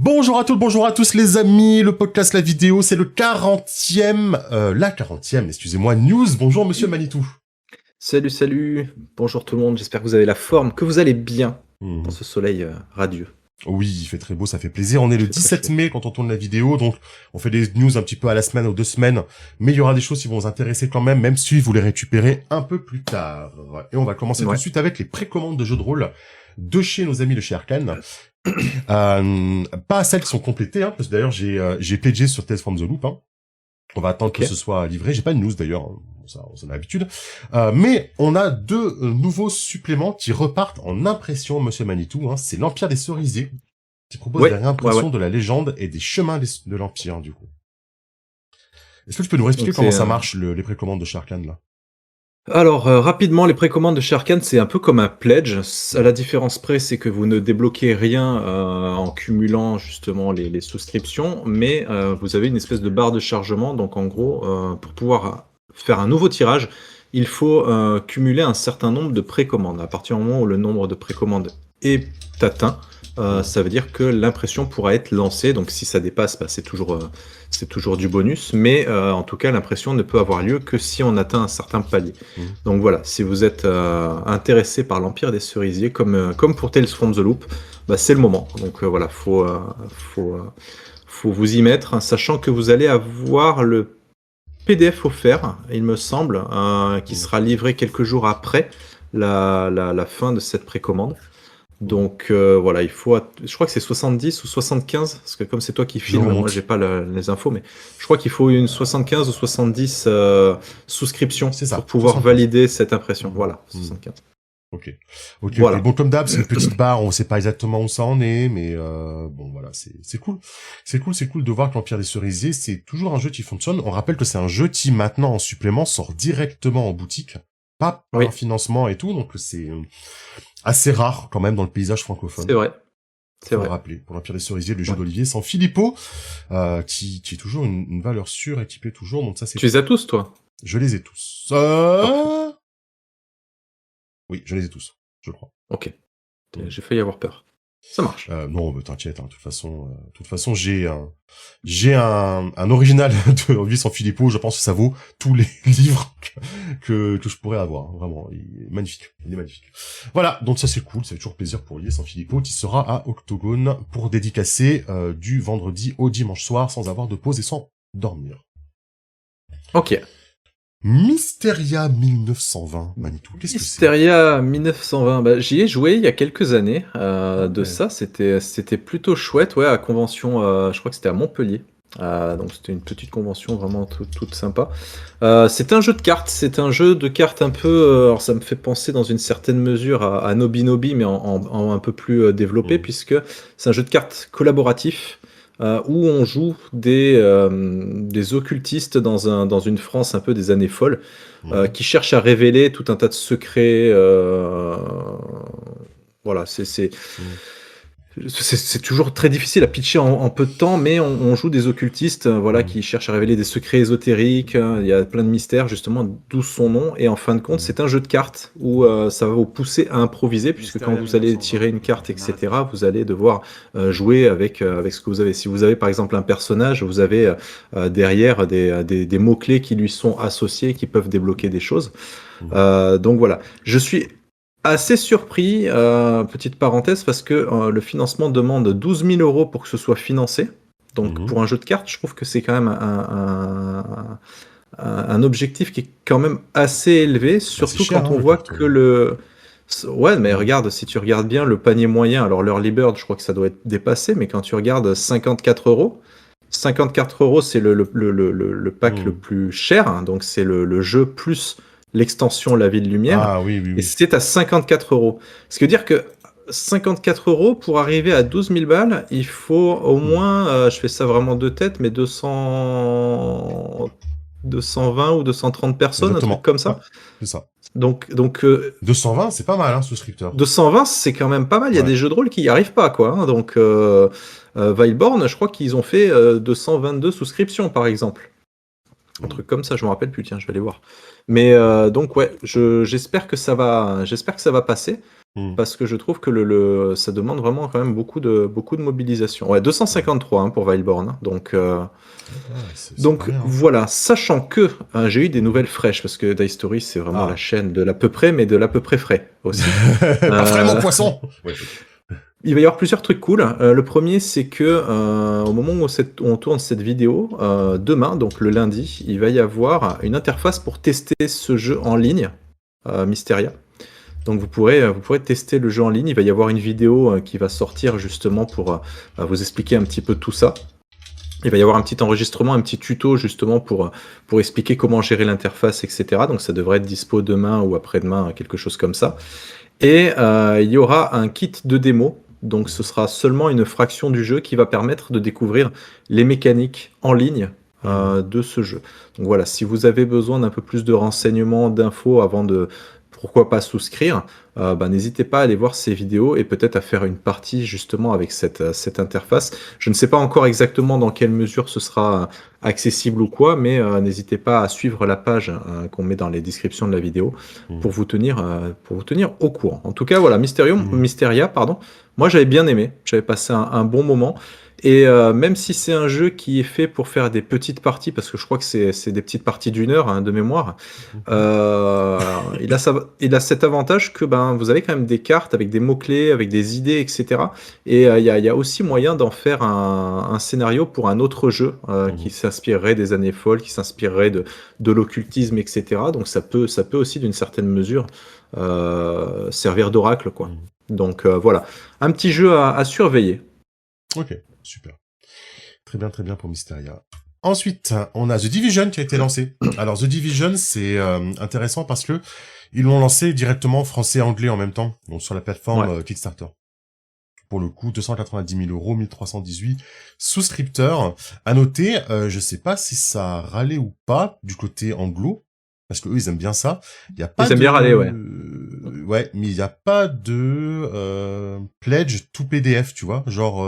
Bonjour à toutes, bonjour à tous les amis, le podcast, la vidéo, c'est le 40e, excusez-moi, news. Bonjour monsieur Manitou. Salut, salut, bonjour tout le monde, j'espère que vous avez la forme, que vous allez bien Mhm. dans ce soleil radieux. Oui, il fait très beau, ça fait plaisir. On est le Il fait très 17 chaud. mai quand on tourne la vidéo, donc on fait des news un petit peu à la semaine ou 2 semaines, mais il y aura des choses qui vont vous intéresser quand même si vous les récupérez un peu plus tard. Et on va commencer tout de Ouais. suite avec les précommandes de jeux de rôle de chez nos amis de chez Arkane. Pas celles qui sont complétées, hein, parce que d'ailleurs j'ai pledgé sur Tales from the Loop. Hein. On va attendre Ok. que ce soit livré. J'ai pas de news d'ailleurs, hein. Ça on a l'habitude. Mais on a deux nouveaux suppléments qui repartent en impression, monsieur Manitou. Hein. C'est l'Empire des Cerisiers qui propose Ouais, des réimpressions de la légende et des chemins de l'Empire, du coup. Est-ce que tu peux nous expliquer Donc comment c'est, ça marche, les précommandes de Sharkan, là? Alors, rapidement, les précommandes de Sharkan, c'est un peu comme un pledge. À la différence près, c'est que vous ne débloquez rien en cumulant justement les souscriptions, mais vous avez une espèce de barre de chargement. Donc, en gros, pour pouvoir faire un nouveau tirage, il faut cumuler un certain nombre de précommandes. À partir du moment où le nombre de précommandes est atteint, ça veut dire que l'impression pourra être lancée. Donc, si ça dépasse, c'est toujours du bonus, mais en tout cas, l'impression ne peut avoir lieu que si on atteint un certain palier. Donc voilà, si vous êtes intéressé par l'Empire des Cerisiers, comme pour Tales from the Loop, c'est le moment. Donc voilà, faut vous y mettre, hein, sachant que vous allez avoir le PDF offert, il me semble, qui sera livré quelques jours après la fin de cette précommande. Donc voilà, je crois que c'est 70 ou 75, parce que comme c'est toi qui filmes, moi j'ai pas les infos, mais je crois qu'il faut une 75 ou 70 souscriptions C'est ça, pour pouvoir 75. valider cette impression. Voilà, 75. Ok. Voilà. Bon, comme d'hab, c'est une petite barre, on sait pas exactement où ça en est, mais bon, voilà, c'est cool. C'est cool de voir que l'Empire des Cerisiers, c'est toujours un jeu qui fonctionne. On rappelle que c'est un jeu qui, maintenant, en supplément, sort directement en boutique, pas par un financement et tout, donc c'est assez rare, quand même, dans le paysage francophone. C'est vrai. C'est Faut vrai. le rappeler. Pour l'Empire des Cerisiers, le jeu d'Olivier, sans Philippot, qui est toujours une valeur sûre et qui paie toujours, donc ça, c'est... Tu les as tous, toi? Je les ai tous. Parfait. Oui, je les ai tous, je crois. Ok. J'ai failli avoir peur. Ça marche. Non, mais t'inquiète, hein, de toute façon, j'ai un original de Olivier sans Philippot, je pense que ça vaut tous les livres que je pourrais avoir, hein, vraiment, il est magnifique, Voilà, donc ça c'est cool, ça fait toujours plaisir pour Olivier sans Philippot, qui sera à Octogone pour dédicacer du vendredi au dimanche soir, sans avoir de pause et sans dormir. Ok. Mysteria 1920, Manitou, qu'est-ce que c'est? Mysteria 1920, j'y ai joué il y a quelques années de ça, c'était plutôt chouette, ouais, à convention, je crois que c'était à Montpellier. Donc c'était une petite convention vraiment toute sympa. C'est un jeu de cartes, un peu, alors ça me fait penser dans une certaine mesure à Nobi Nobi, mais en un peu plus développé, puisque c'est un jeu de cartes collaboratif. Où on joue des occultistes dans une France un peu des années folles, qui cherchent à révéler tout un tas de secrets. Voilà, c'est toujours très difficile à pitcher en peu de temps, mais on joue des occultistes voilà, qui cherchent à révéler des secrets ésotériques. Il y a plein de mystères, justement, d'où son nom. Et en fin de compte, c'est un jeu de cartes où ça va vous pousser à improviser, puisque quand vous allez tirer une carte, etc., vous allez devoir jouer avec ce que vous avez. Si vous avez par exemple un personnage, vous avez derrière des mots-clés qui lui sont associés, qui peuvent débloquer des choses. Donc voilà. Je suis assez surpris, petite parenthèse, parce que le financement demande 12 000 € pour que ce soit financé. Donc pour un jeu de cartes, je trouve que c'est quand même un objectif qui est quand même assez élevé, surtout cher, quand hein, on voit que Ouais, mais regarde, si tu regardes bien le panier moyen, alors l'Early Bird, je crois que ça doit être dépassé, mais quand tu regardes 54 €, 54 €, c'est le pack le plus cher, hein, donc c'est le jeu plus l'extension La Vie de Lumière. Ah oui. Et c'est à 54 €. Ce qui veut dire que 54 € pour arriver à 12 000 balles, il faut au moins, je fais ça vraiment de tête, mais 220 ou 230 personnes, Exactement. un truc comme ça. Ouais, c'est ça. Donc 220, c'est pas mal, hein, souscripteur. 220, c'est quand même pas mal. Il y a des jeux de rôle qui n'y arrivent pas, quoi. Hein. Donc, Weilborn, je crois qu'ils ont fait 222 souscriptions, par exemple. Un truc comme ça, je me rappelle plus. Tiens, je vais aller voir. Mais donc ouais, j'espère que ça va passer. parce que je trouve que ça demande vraiment quand même beaucoup de mobilisation. Ouais, 253 pour Weilborn. Donc, c'est pas rien. Hein. voilà, sachant que j'ai eu des nouvelles fraîches, parce que Die Story, c'est vraiment la chaîne de l'à peu près, mais de l'à peu près frais aussi. Pas vraiment poisson. Ouais. Il va y avoir plusieurs trucs cool. Le premier, c'est que au moment où on tourne cette vidéo, demain, donc le lundi, il va y avoir une interface pour tester ce jeu en ligne, Mysteria. Donc vous pourrez tester le jeu en ligne. Il va y avoir une vidéo qui va sortir justement pour vous expliquer un petit peu tout ça. Il va y avoir un petit enregistrement, un petit tuto justement pour expliquer comment gérer l'interface, etc. Donc ça devrait être dispo demain ou après-demain, quelque chose comme ça. Et il y aura un kit de démo. Donc ce sera seulement une fraction du jeu qui va permettre de découvrir les mécaniques en ligne de ce jeu. Donc voilà, si vous avez besoin d'un peu plus de renseignements, d'infos avant de, pourquoi pas souscrire, n'hésitez pas à aller voir ces vidéos et peut-être à faire une partie justement avec cette interface. Je ne sais pas encore exactement dans quelle mesure ce sera accessible ou quoi, mais n'hésitez pas à suivre la page qu'on met dans les descriptions de la vidéo pour vous tenir au courant. En tout cas, voilà, Mysteria, pardon. Moi, j'avais bien aimé, j'avais passé un bon moment. Et même si c'est un jeu qui est fait pour faire des petites parties, parce que je crois que c'est des petites parties d'1 heure de mémoire, il a cet avantage que vous avez quand même des cartes avec des mots-clés, avec des idées, etc. Et il y a aussi moyen d'en faire un scénario pour un autre jeu qui s'inspirerait des années folles, qui s'inspirerait de l'occultisme, etc. Donc ça peut aussi d'une certaine mesure servir d'oracle, quoi. Donc voilà, un petit jeu à surveiller. Ok, super. Très bien pour Mysteria. Ensuite, on a The Division qui a été lancé. Alors The Division, c'est intéressant parce que ils l'ont lancé directement français et anglais en même temps, donc sur la plateforme Kickstarter. Pour le coup, 290 000 €, 1318 souscripteurs. À noter, je sais pas si ça a râlé ou pas du côté anglo, parce que eux ils aiment bien ça. Il y a pas ils aiment bien râler, ouais. Ouais, mais il y a pas de pledge tout PDF, tu vois, genre.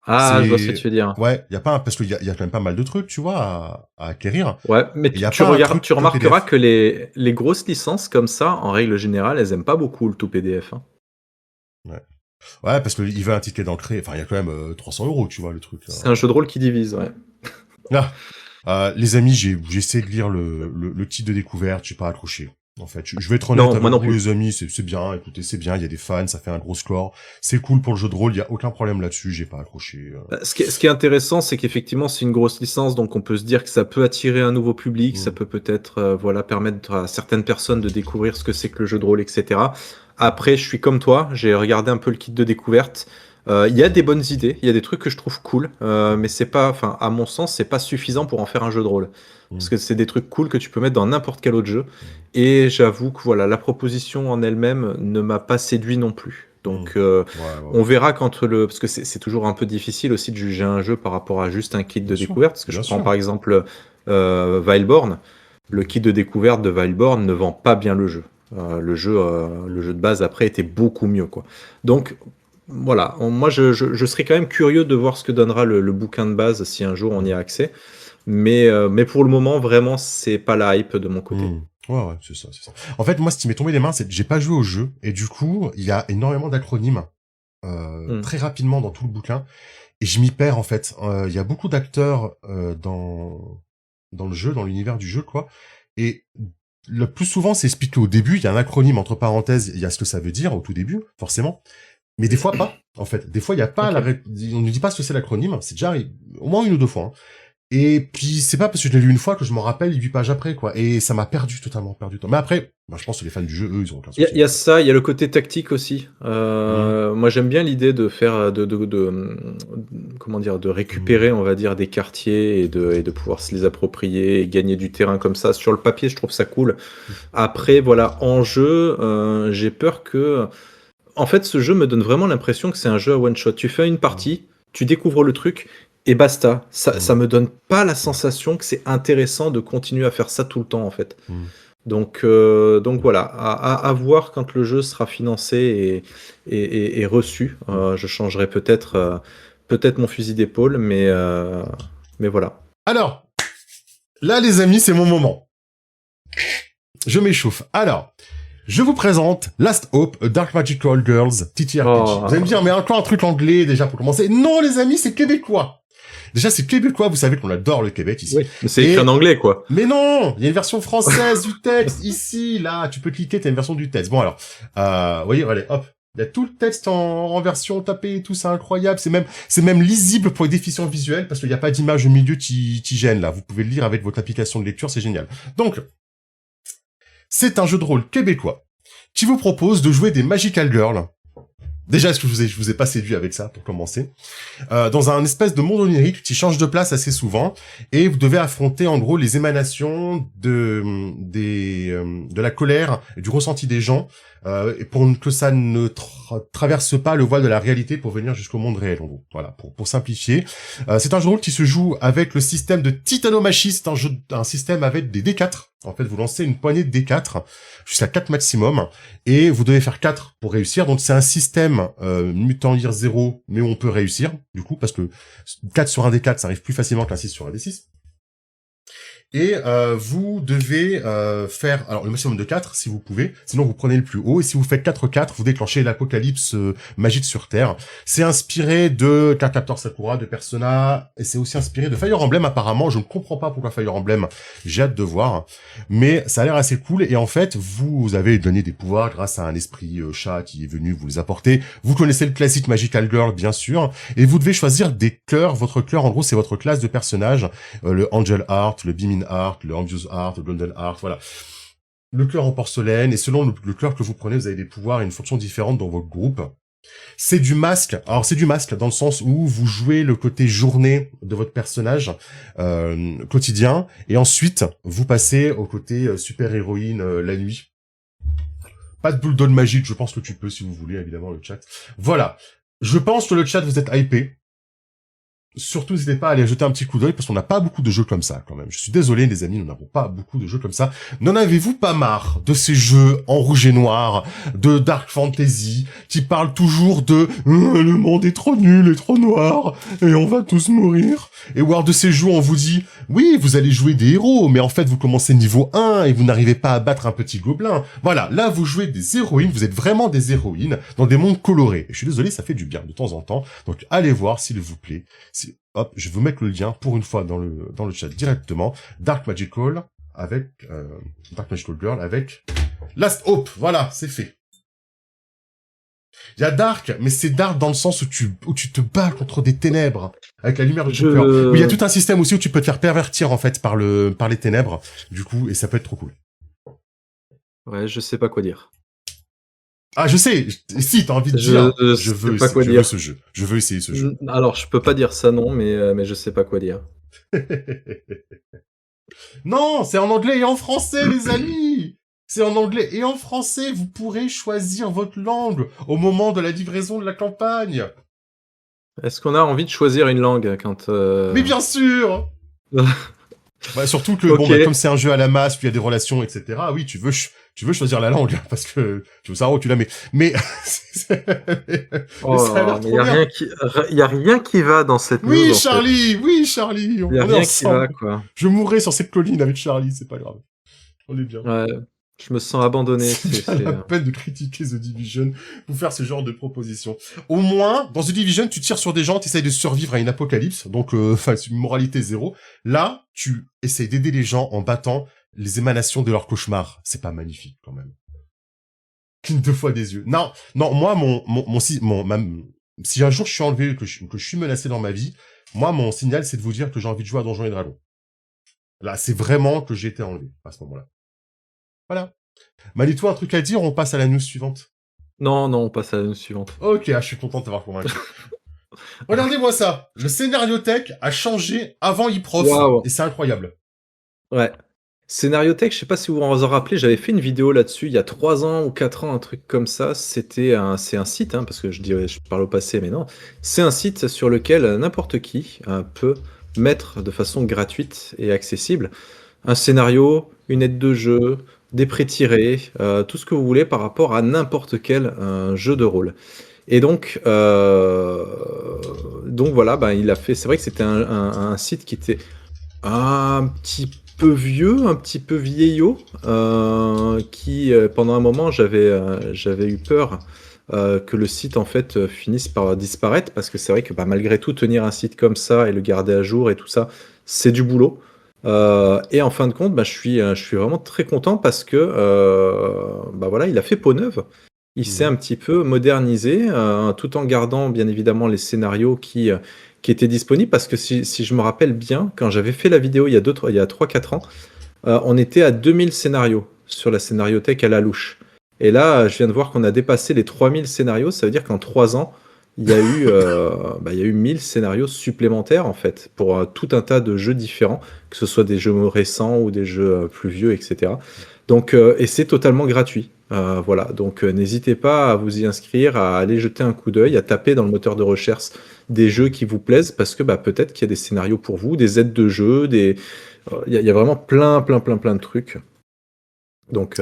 Je vois ce que tu veux dire. Ouais, il y a pas parce qu'il y a quand même pas mal de trucs, tu vois, à acquérir. Ouais, mais tu remarqueras que les grosses licences comme ça, en règle générale, elles aiment pas beaucoup le tout PDF. Hein. Ouais, parce qu'il veut un ticket d'entrée. Enfin, il y a quand même 300 €, tu vois, le truc. C'est un jeu de rôle qui divise, ouais. Les amis, j'ai essayé de lire le titre de découverte, j'ai pas accroché. En fait, je vais être honnête avec vous, les amis, c'est bien, écoutez, c'est bien, il y a des fans, ça fait un gros score, c'est cool pour le jeu de rôle, il y a aucun problème là-dessus, j'ai pas accroché. Ce qui est intéressant, c'est qu'effectivement, c'est une grosse licence, donc on peut se dire que ça peut attirer un nouveau public, ça peut peut-être permettre à certaines personnes de découvrir ce que c'est que le jeu de rôle, etc. Après, je suis comme toi, j'ai regardé un peu le kit de découverte. Il y a des bonnes idées, il y a des trucs que je trouve cool, mais c'est pas, enfin, à mon sens, c'est pas suffisant pour en faire un jeu de rôle. Parce que c'est des trucs cool que tu peux mettre dans n'importe quel autre jeu. Et j'avoue que voilà, la proposition en elle-même ne m'a pas séduit non plus. Donc, on verra parce que c'est toujours un peu difficile aussi de juger un jeu par rapport à juste un kit de découverte. Parce que je prends par exemple Weilborn. Le kit de découverte de Weilborn ne vend pas bien le jeu. Le jeu de base après était beaucoup mieux, quoi. Donc voilà, moi je serais quand même curieux de voir ce que donnera le bouquin de base si un jour on y a accès. Mais pour le moment, vraiment, c'est pas la hype de mon côté. Ouais, c'est ça. En fait, moi, ce qui m'est tombé des mains, c'est que j'ai pas joué au jeu, et du coup, il y a énormément d'acronymes très rapidement dans tout le bouquin, et je m'y perds en fait. Il y a beaucoup d'acteurs dans le jeu, dans l'univers du jeu, quoi, et le plus souvent, c'est expliqué au début. Il y a un acronyme entre parenthèses, il y a ce que ça veut dire au tout début, forcément. Mais des fois pas, en fait. Des fois, il y a pas on ne dit pas ce que c'est l'acronyme. C'est déjà au moins 1 ou 2 fois. Hein. Et puis, c'est pas parce que je l'ai lu une fois que je m'en rappelle 8 pages après, quoi. Et ça m'a totalement perdu. Mais après, je pense que les fans du jeu, eux, ils ont aucun souci. Il y a ça, il y a le côté tactique aussi. Moi, j'aime bien l'idée de faire, comment dire, de récupérer, on va dire, des quartiers et de pouvoir se les approprier et gagner du terrain comme ça. Sur le papier, je trouve ça cool. Après, voilà, en jeu, j'ai peur que... En fait, ce jeu me donne vraiment l'impression que c'est un jeu à one shot. Tu fais une partie, tu découvres le truc, et basta. Ça me donne pas la sensation que c'est intéressant de continuer à faire ça tout le temps, en fait. Donc voilà, à voir quand le jeu sera financé et reçu. Je changerai peut-être mon fusil d'épaule, mais voilà. Alors, là, les amis, c'est mon moment. Je m'échauffe. Alors, Je vous présente Last Hope, A Dark Magical Girls, TTRPG. Oh. Vous allez me dire, mais encore un truc anglais déjà pour commencer. Non, les amis, c'est québécois. Déjà, c'est québécois, vous savez qu'on adore le Québec ici. Oui, mais c'est écrit en anglais, quoi. Mais non, il y a une version française du texte ici, là. Tu peux cliquer, t'as une version du texte. Bon alors, vous voyez, allez, hop. Il y a tout le texte en version tapée et tout, c'est incroyable. C'est même lisible pour les déficients visuels parce qu'il n'y a pas d'image au milieu qui gêne là. Vous pouvez le lire avec votre application de lecture, c'est génial. Donc, c'est un jeu de rôle québécois qui vous propose de jouer des Magical Girls. Déjà, est-ce que je vous ai pas séduit avec ça, pour commencer, dans un espèce de monde onirique qui change de place assez souvent, et vous devez affronter, en gros, les émanations de la colère et du ressenti des gens, et pour que ça ne traverse pas le voile de la réalité pour venir jusqu'au monde réel, en gros. Voilà, pour simplifier. C'est un jeu de rôle qui se joue avec le système de Titanomachie, c'est un système avec des D4. En fait, vous lancez une poignée de D4, jusqu'à 4 maximum, et vous devez faire 4 pour réussir. Donc c'est un système mutant lire 0, mais où on peut réussir, du coup, parce que 4 sur un D4, ça arrive plus facilement qu'un 6 sur un D6. Et vous devez faire alors le maximum de 4 si vous pouvez, sinon vous prenez le plus haut, et si vous faites 4-4, vous déclenchez l'apocalypse magique sur Terre. C'est inspiré de Card Captor Sakura, de Persona, et c'est aussi inspiré de Fire Emblem apparemment. Je ne comprends pas pourquoi Fire Emblem, j'ai hâte de voir, mais ça a l'air assez cool. Et en fait, vous avez donné des pouvoirs grâce à un esprit chat qui est venu vous les apporter. Vous connaissez le classique Magical Girl, bien sûr, et vous devez choisir des cœurs. Votre cœur, en gros, c'est votre classe de personnage, le Angel Heart, le Beaming Heart, le Ambious Heart, le Golden Heart, voilà. Le cœur en porcelaine, et selon le cœur que vous prenez, vous avez des pouvoirs et une fonction différente dans votre groupe. C'est du masque. Alors c'est du masque dans le sens où vous jouez le côté journée de votre personnage quotidien, et ensuite vous passez au côté super-héroïne la nuit. Pas de boule d'eau magique, je pense que tu peux si vous voulez, évidemment, le chat. Voilà. Je pense que le chat, vous êtes hypé. Surtout, n'hésitez pas à aller jeter un petit coup d'œil, parce qu'on n'a pas beaucoup de jeux comme ça, quand même. Je suis désolé, les amis, nous n'avons pas beaucoup de jeux comme ça. N'en avez-vous pas marre de ces jeux en rouge et noir, de Dark Fantasy, qui parlent toujours de le monde est trop nul et trop noir, et on va tous mourir. Et voir de ces jeux, on vous dit, oui, vous allez jouer des héros, mais en fait, vous commencez niveau 1, et vous n'arrivez pas à battre un petit gobelin. Voilà, là, vous jouez des héroïnes, vous êtes vraiment des héroïnes, dans des mondes colorés. Et je suis désolé, ça fait du bien, de temps en temps. Donc, allez voir, s'il vous plaît. Hop, je vais vous mettre le lien pour une fois dans le chat directement. Dark Magical Girl avec Last Hope. Voilà, c'est fait. Il y a Dark, mais c'est Dark dans le sens où tu te bats contre des ténèbres avec la lumière de ton cœur. Oui, il y a tout un système aussi où tu peux te faire pervertir en fait par les ténèbres, du coup, et ça peut être trop cool. Ouais, je sais pas quoi dire. Ah, je sais. Si t'as envie de dire, je veux ce jeu. Je veux essayer ce jeu. Alors, je peux pas dire ça, non, mais je sais pas quoi dire. Non, c'est en anglais et en français, les amis. C'est en anglais et en français. Vous pourrez choisir votre langue au moment de la livraison de la campagne. Est-ce qu'on a envie de choisir une langue quand Mais bien sûr. Bah, surtout que Okay. bon, bah, comme c'est un jeu à la masse, puis il y a des relations, etc. Oui, tu veux choisir la langue parce que tu veux savoir où tu la mets. Mais ça a l'air trop bien. Il y a rien qui va dans cette news. Oui, Charlie. Oui, Charlie. Il y a rien qui va, quoi. Je mourrai sur cette colline avec Charlie, c'est pas grave. On est bien. Ouais. Je me sens abandonné. C'est la peine de critiquer The Division pour faire ce genre de proposition. Au moins, dans The Division, tu tires sur des gens, tu essayes de survivre à une apocalypse, donc c'est une moralité zéro. Là, tu essayes d'aider les gens en battant les émanations de leur cauchemar. C'est pas magnifique, quand même. Cligne 2 fois des yeux. Non, moi, si un jour je suis enlevé, que je suis menacé dans ma vie, moi, mon signal, c'est de vous dire que j'ai envie de jouer à Donjons et Dragons. Là, c'est vraiment que j'ai été enlevé, à ce moment-là. Voilà. Malito, un truc à dire, on passe à la news suivante. Non, on passe à la news suivante. Ok, je suis content de t'avoir convaincu. Regardez-moi ça. Le Scénariothèque a changé avant eProf. Wow. Et c'est incroyable. Ouais. Scénariothèque, je sais pas si vous vous en rappelez, j'avais fait une vidéo là-dessus il y a 3 ans ou 4 ans, un truc comme ça. C'est un site, hein, parce que je parle au passé, mais non. C'est un site sur lequel n'importe qui peut mettre de façon gratuite et accessible un scénario, une aide de jeu, des pré-tirés, tout ce que vous voulez par rapport à n'importe quel jeu de rôle. Et donc voilà, il a fait. C'est vrai que c'était un site qui était un petit peu vieux, un petit peu vieillot, qui pendant un moment j'avais eu peur que le site en fait finisse par disparaître parce que c'est vrai que bah, malgré tout tenir un site comme ça et le garder à jour et tout ça, c'est du boulot. Et en fin de compte, bah, je suis vraiment très content parce que bah voilà, il a fait peau neuve. Il s'est un petit peu modernisé, tout en gardant bien évidemment les scénarios qui étaient disponibles. Parce que si je me rappelle bien, quand j'avais fait la vidéo il y a 3-4 ans, on était à 2000 scénarios sur la scénariothèque à la louche. Et là, je viens de voir qu'on a dépassé les 3000 scénarios. Ça veut dire qu'en 3 ans, il y a eu 1000 scénarios supplémentaires en fait, pour tout un tas de jeux différents, que ce soit des jeux récents ou des jeux plus vieux, etc. Donc, et c'est totalement gratuit. Voilà, donc n'hésitez pas à vous y inscrire, à aller jeter un coup d'œil, à taper dans le moteur de recherche des jeux qui vous plaisent, parce que bah, peut-être qu'il y a des scénarios pour vous, des aides de jeu, il y a vraiment plein de trucs. Donc,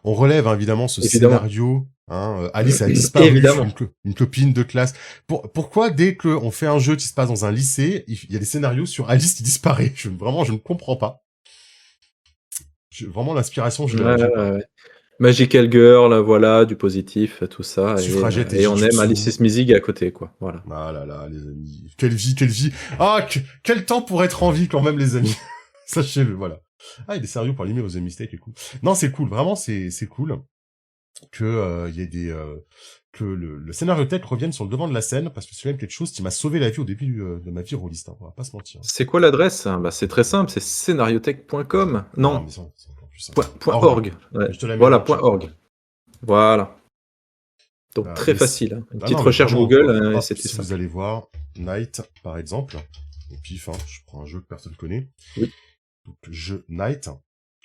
On relève hein, évidemment ce évidemment. scénario. Alice a disparu, Évidemment. une copine de classe. Pourquoi dès qu'on fait un jeu qui se passe dans un lycée, il y a des scénarios sur Alice qui disparaît? Vraiment, je ne comprends pas. Vraiment, l'inspiration, je Ouais, l'ai ouais, pas. ouais. Magical Girl, voilà, du positif, tout ça, Suffragette et et on aime Jujutsu. Alice's Music à côté, quoi. Voilà. Ah là là, les amis. Quelle vie, quelle vie. Ah, quel temps pour être en vie quand même, les amis. Sachez-le, voilà. Ah, il y a des scénarios pour allumer vos mistakes et cool. Non, c'est cool, vraiment, c'est cool que il y ait que le scénario tech revienne sur le devant de la scène, parce que c'est quand même quelque chose qui m'a sauvé la vie au début de ma vie rôliste, hein, on va pas se mentir. C'est quoi l'adresse? Bah, c'est très simple, c'est scénariotech.com. Non, Non, mais c'est encore plus simple. .org. Ouais. Je te la mets dans Voilà, le chat. .org. Voilà. Donc très Yes. facile, hein. Une Ah petite non, mais recherche vraiment, Google, quoi. et Hop, c'était si ça. vous allez voir Night, par exemple, au pif, hein, je prends un jeu que personne connaît. Oui. Donc, jeu Night,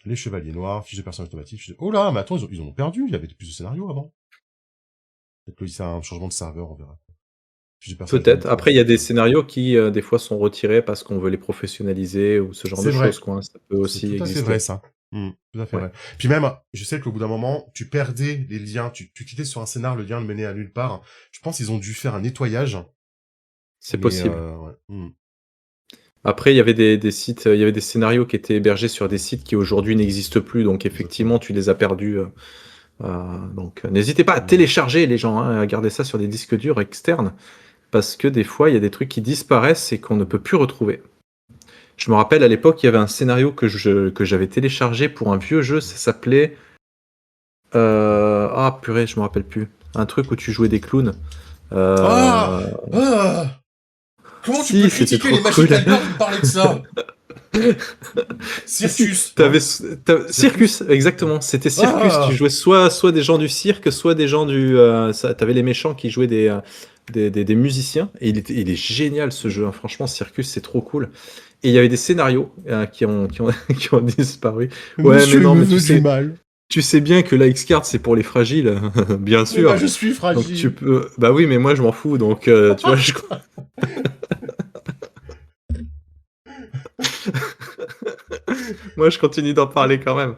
les chevaliers noirs, fiche de personnage automatique. Oh là, mais attends, ils ont perdu, il y avait plus de scénarios avant. Peut-être que c'est un changement de serveur, on verra. Fiche de personnage Peut-être. limitée, Après, il y a des machin. scénarios qui, des fois, sont retirés parce qu'on veut les professionnaliser ou ce genre de C'est vrai. choses, quoi, hein. Ça peut C'est aussi tout à fait exister. vrai, ça. Tout à fait Ouais. vrai. Puis même, je sais qu'au bout d'un moment, tu perdais les liens, tu quittais sur un scénar, le lien le menait à nulle part. Je pense qu'ils ont dû faire un nettoyage. C'est Mais, possible. ouais. Après, il y avait des sites, il y avait des scénarios qui étaient hébergés sur des sites qui aujourd'hui n'existent plus, donc effectivement, Exactement. tu les as perdus. Donc, n'hésitez pas à télécharger les gens, hein, à garder ça sur des disques durs externes, parce que des fois, il y a des trucs qui disparaissent et qu'on ne peut plus retrouver. Je me rappelle à l'époque, il y avait un scénario que j'avais téléchargé pour un vieux jeu, ça s'appelait. Ah purée, je me rappelle plus. Un truc où tu jouais des clowns. Ah! Euh, Ah! Comment tu peux Si, c'était critiquer trop les cool. Magical Girls et me parler de ça? Circus, non? Circus, exactement. C'était Circus. Tu Ah! jouais soit des gens du cirque, soit des gens du. T'avais les méchants qui jouaient des musiciens. Et il est génial ce jeu, hein. Franchement, Circus, c'est trop cool. Et il y avait des scénarios qui ont disparu. Ouais, Monsieur, mais il non, me mais veut du mal. tu sais bien que la X-Card, c'est pour les fragiles, bien Mais sûr. bah, je suis Donc tu fragile. peux. Bah oui, mais moi je m'en fous. Donc tu vois, moi je continue d'en parler quand même.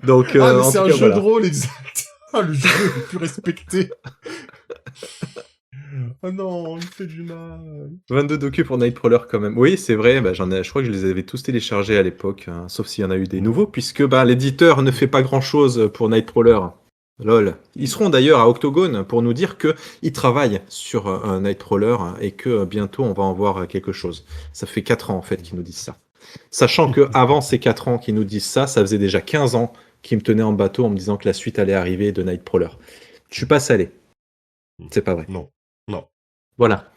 Donc Ah, mais en c'est tout un cas, jeu de voilà. rôle, exact. Ah, le jeu le plus respecté. Ah non, il me fait du mal. 22 docus pour Nightcrawler quand même. Oui, c'est vrai, bah, je crois que je les avais tous téléchargés à l'époque, hein, sauf s'il y en a eu des nouveaux, puisque bah, l'éditeur ne fait pas grand-chose pour Nightcrawler. Lol. Ils seront d'ailleurs à Octogone pour nous dire qu'ils travaillent sur un Nightcrawler et que bientôt on va en voir quelque chose. Ça fait 4 ans en fait qu'ils nous disent ça. Sachant que avant ces 4 ans qu'ils nous disent ça, ça faisait déjà 15 ans qu'ils me tenaient en bateau en me disant que la suite allait arriver de Nightcrawler. Je suis pas salé. C'est pas vrai. Non. Non. Voilà.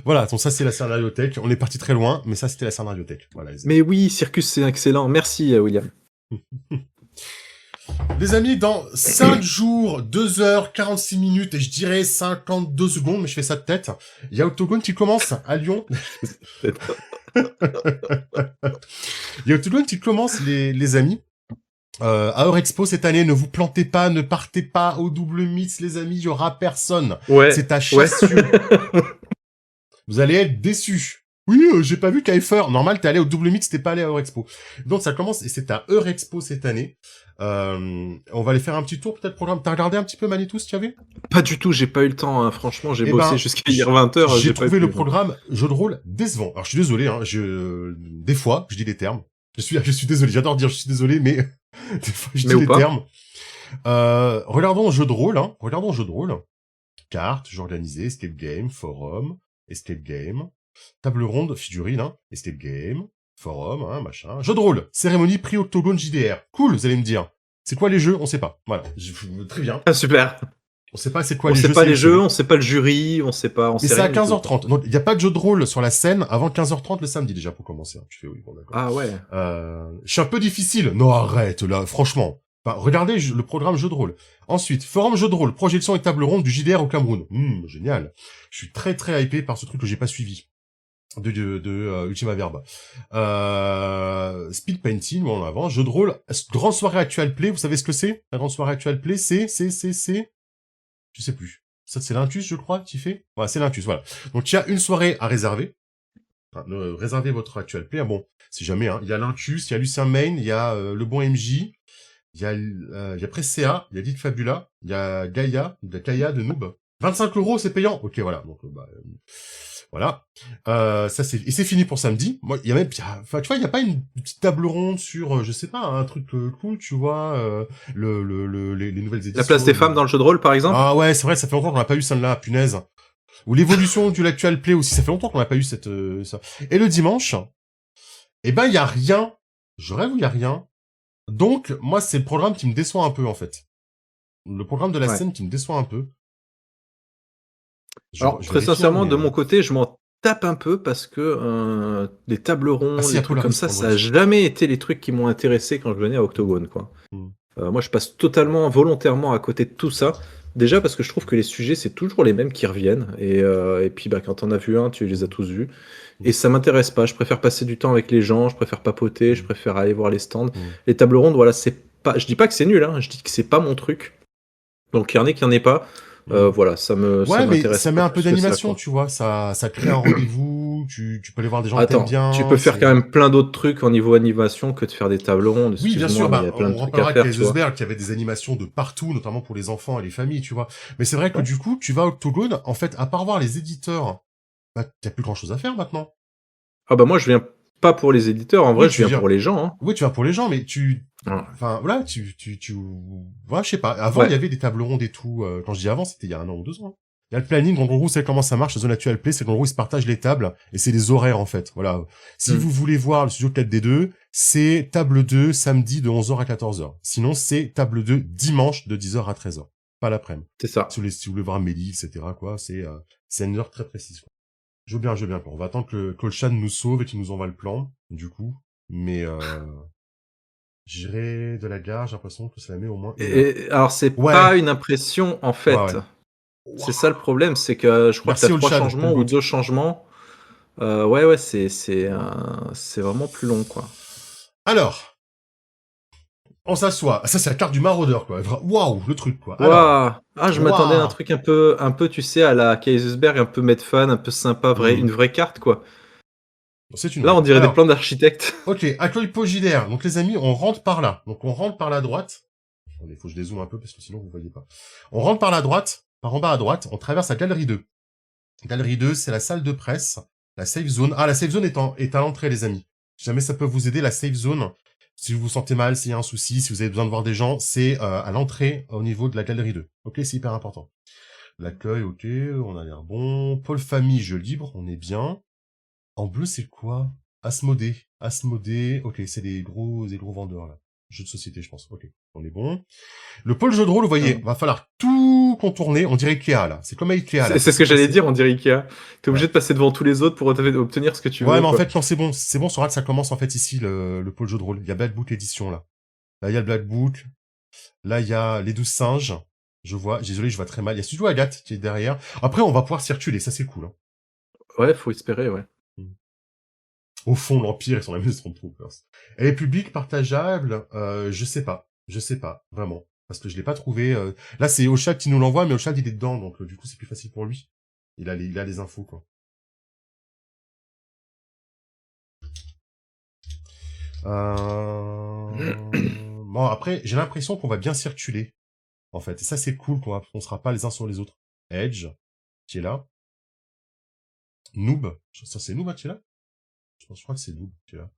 Voilà, donc ça c'est la scénariothèque. On est parti très loin, mais ça c'était la scénariothèque. Voilà, les amis. Mais oui, Circus, c'est excellent. Merci, William. Les amis, dans 5 jours, 2 heures, 46 minutes, et je dirais 52 secondes, mais je fais ça de tête, il y a Octogone qui commence à Lyon. Il y a Octogone qui commence, les amis. À Eurexpo cette année, ne vous plantez pas, ne partez pas au double mix, les amis, il y aura personne. Ouais. C'est à Chassieux. Vous allez être déçus. Oui, j'ai pas vu KFR. Normal, t'es allé au double mix, t'es pas allé à Eurexpo. Donc ça commence, et c'est à Eurexpo cette année. On va aller faire un petit tour, peut-être programme. T'as regardé un petit peu Manitou, si tu avais? Pas du tout, j'ai pas eu le temps, hein. Franchement, j'ai Eh bossé ben, jusqu'à hier 20 h, j'ai j'ai pas trouvé le pu, hein. programme jeu de rôle décevant. Alors je suis désolé, hein, des fois, je dis des termes. Je suis désolé, j'adore dire je suis désolé, mais des fois je Mais dis ou des pas. termes. Regardons jeu de rôle, hein. Regardons jeu de rôle. Cartes, jeu organisé, escape game, forum, escape game, table ronde, figurine, hein, escape game, forum, hein, machin. Jeu de rôle, cérémonie, prix Octogone JDR. Cool, vous allez me dire. C'est quoi les jeux? On sait pas. Voilà. Très bien. Ah, super. On sait pas c'est quoi On les sait jeux pas les jeux, sélectionnés. on sait pas le jury, on Mais sait c'est à rien du tout, quoi. 15h30. Donc, il n'y a pas de jeu de rôle sur la scène avant 15h30 le samedi, déjà, pour commencer. Hein. Tu fais oui, bon, d'accord. Ah ouais. Je suis un peu difficile. Non, arrête, là, franchement. Enfin, regardez le programme jeu de rôle. Ensuite, forum jeu de rôle, projection et table ronde du JDR au Cameroun. Génial. Je suis très très hypé par ce truc que j'ai pas suivi. De Ultima Verba. Speed painting, on en avant. Jeu de rôle, grande soirée actual play. Vous savez ce que c'est? La grande soirée actual play, c'est, je sais plus. Ça, c'est l'Intus, je crois, qui fait. Voilà, c'est l'Intus, voilà. Donc, il y a une soirée à réserver. Enfin, réservez votre actual play. Ah bon, si jamais, hein. Il y a l'Intus, il y a Lucien Main, il y a le bon MJ, il y a Presea, il y a Dit Fabula, il y a Gaïa, de Noob. 25 euros, c'est payant. Ok, voilà. Donc, voilà. Ça c'est et c'est fini pour samedi. Moi, il y a même, enfin, tu vois, il y a pas une petite table ronde sur, je sais pas, un truc cool, tu vois, les nouvelles La éditions. place des femmes dans le jeu de rôle, par exemple? Ah ouais, c'est vrai, ça fait longtemps qu'on n'a pas eu celle-là, punaise. Ou l'évolution du l'actual play aussi, ça fait longtemps qu'on n'a pas eu cette ça. Et le dimanche, eh ben il y a rien. Je rêve où il y a rien. Donc moi c'est le programme qui me déçoit un peu en fait. Le programme de la Ouais. scène qui me déçoit un peu. Alors, Je très vérifie, hein, sincèrement, mais de mon côté, je m'en tape un peu parce que les tables ah rondes, si, il y les a trucs comme Polaris ça a vendredi. jamais été les trucs qui m'ont intéressé quand je venais à Octogone, quoi. Hmm. Moi, je passe totalement, volontairement à côté de tout ça. Déjà parce que je trouve que les sujets, c'est toujours les mêmes qui reviennent. Et puis, bah, quand t'en as vu un, tu les as tous vus. Hmm. Et ça m'intéresse pas. Je préfère passer du temps avec les gens, je préfère papoter, je Hmm. préfère aller voir les stands. Hmm. Les tables rondes, voilà, c'est pas. Je dis pas que c'est nul, hein, je dis que c'est pas mon truc. Donc, il y en a qui en est pas. Hmm. Voilà, ça Ouais, mais m'intéresse ça met pas un peu plus que ça, d'animation, quoi. tu vois. Ça crée un rendez-vous. Tu peux aller voir des gens que t'aimes Attends, tu bien. peux faire C'est quand même plein d'autres trucs en niveau animation que de faire des tables rondes. oui, bien Excuse-moi, sûr, mais il y a plein de on trucs à rappellera faire, tu vois. qu'Azeusberg, qui avait des animations de partout, notamment pour les enfants et les familles, tu vois. Mais c'est vrai que Ouais. du coup, tu vas à Octogone, en fait, à part voir les éditeurs, bah, t'as plus grand chose à faire maintenant. Ah bah moi, je viens pas pour les éditeurs. En vrai, Oui, je tu viens viens, pour les gens, hein. oui, tu vas pour les gens, mais Ouais. enfin, voilà, voilà, je sais pas. Avant, il y Ouais. avait des tables rondes et tout, quand je dis avant, c'était il y a 1 an ou 2 ans. Il y a le planning, en gros, vous savez comment ça marche, la zone actuelle play, c'est qu'en gros, ils se partagent les tables, et c'est les horaires, en fait. Voilà. Si Hmm. vous voulez voir le studio 4D2, c'est table 2, samedi de 11h à 14h. Sinon, c'est table 2, dimanche de 10h à 13h. Pas l'après-midi. C'est ça. Si vous voulez voir Amélie, etc., quoi, c'est une heure très précise, quoi. Je veux bien, quoi. On va attendre que le chat nous sauve et qu'il nous envoie le plan, du coup. Mais, j'irai de la gare, j'ai l'impression que ça la met au moins 1 heure. Et alors, c'est Ouais, pas une impression, en ouais, fait. ouais. C'est Ouah. ça le problème, c'est que je crois que tu as Merci Old 3 Chad, changements quel ou goût. 2 changements. Ouais, c'est vraiment plus long, quoi. Alors, on s'assoit. Ça, c'est la carte du maraudeur, quoi. Waouh, le truc, quoi. Alors, Waouh! Ah, je m'attendais à un waouh. truc un peu, tu sais, à la Kaisersberg, un peu Medfan, un peu sympa, une vraie carte, quoi. C'est une Là, vraie on carte. dirait des Alors, plans d'architecte. ok, accueil Pogidaire. Donc, les amis, on rentre par là. Donc, on rentre par la droite. Attendez, faut que je dézoome un peu parce que sinon, vous voyez pas. On rentre par la droite, par en bas à droite. On traverse la galerie 2. Galerie 2, c'est la salle de presse. La safe zone. Ah, la safe zone est à l'entrée, les amis. Si jamais ça peut vous aider, la safe zone. Si vous vous sentez mal, s'il y a un souci, si vous avez besoin de voir des gens, c'est à l'entrée au niveau de la galerie 2. Ok, c'est hyper important. L'accueil, ok, on a l'air bon. Pôle famille, jeu libre, on est bien. En bleu, c'est quoi? Asmodée. Asmodée, ok, c'est les gros vendeurs, là. Jeux de société, je pense. Ok, on est bon. Le pôle jeu de rôle, vous voyez, va falloir tout contourner. On dirait Ikea, là. C'est comme à Ikea, là. C'est ce que j'allais dire, on dirait Ikea. T'es Ouais. obligé de passer devant tous les autres pour obtenir ce que tu Ouais, veux, mais en quoi. fait, non, c'est bon. C'est bon, Soral, ça commence, en fait, ici, le pôle jeu de rôle. Il y a Black Book édition, là. Là, il y a le Black Book. Là, il y a les 12 singes. Je vois. Désolé, je vois très mal. Il y a Studio Agathe qui est derrière. Après, on va pouvoir circuler. Ça, c'est cool, hein. Ouais, faut espérer, ouais. Au fond, l'Empire et son ami Stormtroopers. Elle est publique, partageable, je sais pas. Je sais pas, vraiment. Parce que je l'ai pas trouvé. Là, c'est Oshad qui nous l'envoie, mais Oshad, il est dedans, donc du coup, c'est plus facile pour lui. Il a les infos, quoi. Bon, après, j'ai l'impression qu'on va bien circuler, en fait. Et ça, c'est cool, qu'on sera pas les uns sur les autres. Edge, qui est là. Noob. Ça, c'est Noob, hein, qui est là? Je crois que c'est Noob qui est là.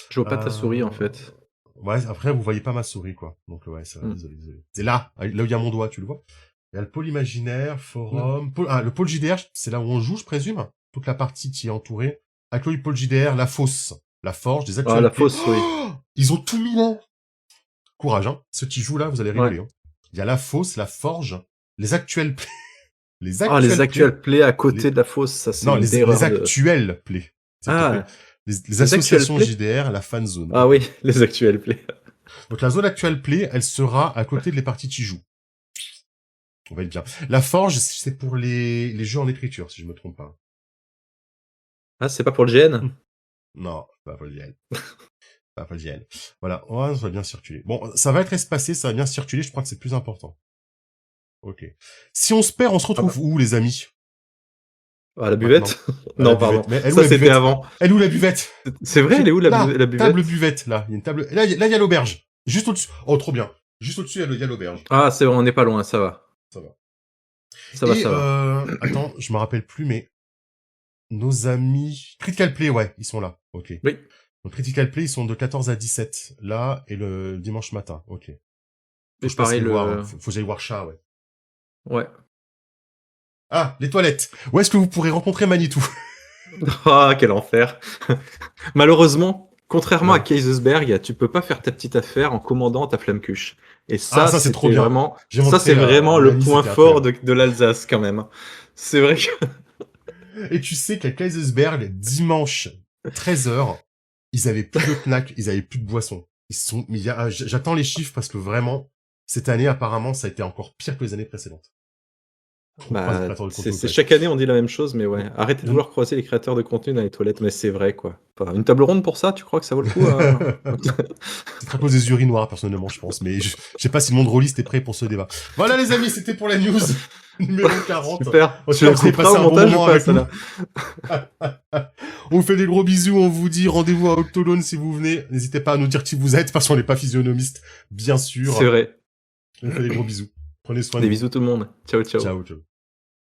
Je vois pas ta souris, en fait. Ouais, après, vous voyez pas ma souris, quoi. Donc, ouais, ça, Mm. désolé. C'est là où il y a mon doigt, tu le vois? Il y a le pôle imaginaire, forum, le pôle JDR, c'est là où on joue, je présume. Toute la partie qui est entourée. Avec le pôle JDR, la fosse, la forge, des Ah, la actualités. fosse, oui. Oh, ils ont tout mis là. Courage, hein. Ceux qui jouent là, vous allez rigoler, Ouais. hein. Il y a la fosse, la forge, les actuels plays. Les Ah, les actuels plays. actual plays à côté Les- de la fosse, ça c'est Non, une les erreur de... actuels plays. S'il te plaît. Ah, Les les actual associations plays JDR, la fan zone. Ah oui, les actual plays. Donc la zone actuelle play, elle sera à côté de les parties qui jouent. On va être bien. La forge, c'est pour les jeux en écriture, si je me trompe pas. Ah, c'est pas pour le GN? Non, pas pour le GL. Pas pour le GL. Voilà, ouais, ça va bien circuler. Bon, ça va être espacé, ça va bien circuler, je crois que c'est plus important. Ok. Si on se perd, on se retrouve où, les amis? Ah, la buvette? La Non, buvette. pardon. Mais elle est où, Ça, la c'était buvette avant. Elle est où, la buvette? C'est vrai, elle est où la Là, buvette? table buvette, là. Il y a une table. Là, il y a l'auberge. Juste au-dessus. Oh, trop bien. Juste au-dessus, il y a l'auberge. Ah, c'est bon, on n'est pas loin, ça va. Ça va. Ça va, Et, ça va. attends, je me rappelle plus, mais nos amis... Critical Play, ouais, ils sont là. Ok. Oui. Donc, Critical Play, ils sont de 14 à 17, là, et le dimanche matin. Ok. Faut que Et je passe pareil, les le... voir, hein. Faut que j'aille voir Chat, ouais. Ouais. Ah, les toilettes. Où est-ce que vous pourrez rencontrer Manitou? Ah, quel enfer. Malheureusement, contrairement à Ouais. Kaisersberg, tu peux pas faire ta petite affaire en commandant ta flamme-cuche. Et ça, Ah, ça, c'est trop c'était bien. vraiment, J'ai ça, montré c'est à vraiment mon le ami, point c'était fort incroyable. de l'Alsace, quand même. C'est vrai que... Et tu sais qu'à Kaisersberg, dimanche, 13h, ils avaient plus de knack, ils avaient plus de boissons. Mais j'attends les chiffres parce que vraiment, cette année, apparemment, ça a été encore pire que les années précédentes. Bah, c'est chaque année on dit la même chose, mais ouais. Arrêtez de vouloir croiser les créateurs de contenu dans les toilettes, mais c'est vrai quoi. Enfin, une table ronde pour ça, tu crois que ça vaut le coup C'est à cause des urinoirs, personnellement, je pense, mais je sais pas si le monde rôliste est prêt pour ce débat. Voilà les amis, c'était pour la news numéro 40. Super. Tu la couperas au montage ou pas, celle-là? On vous fait des gros bisous, on vous dit rendez-vous à Octolone si vous venez. N'hésitez pas à nous dire qui vous êtes, parce qu'on n'est pas physionomiste, bien sûr. C'est vrai. On vous fait des gros bisous. Prenez soin de Des vous. bisous tout le monde. Ciao, ciao. Ciao, ciao.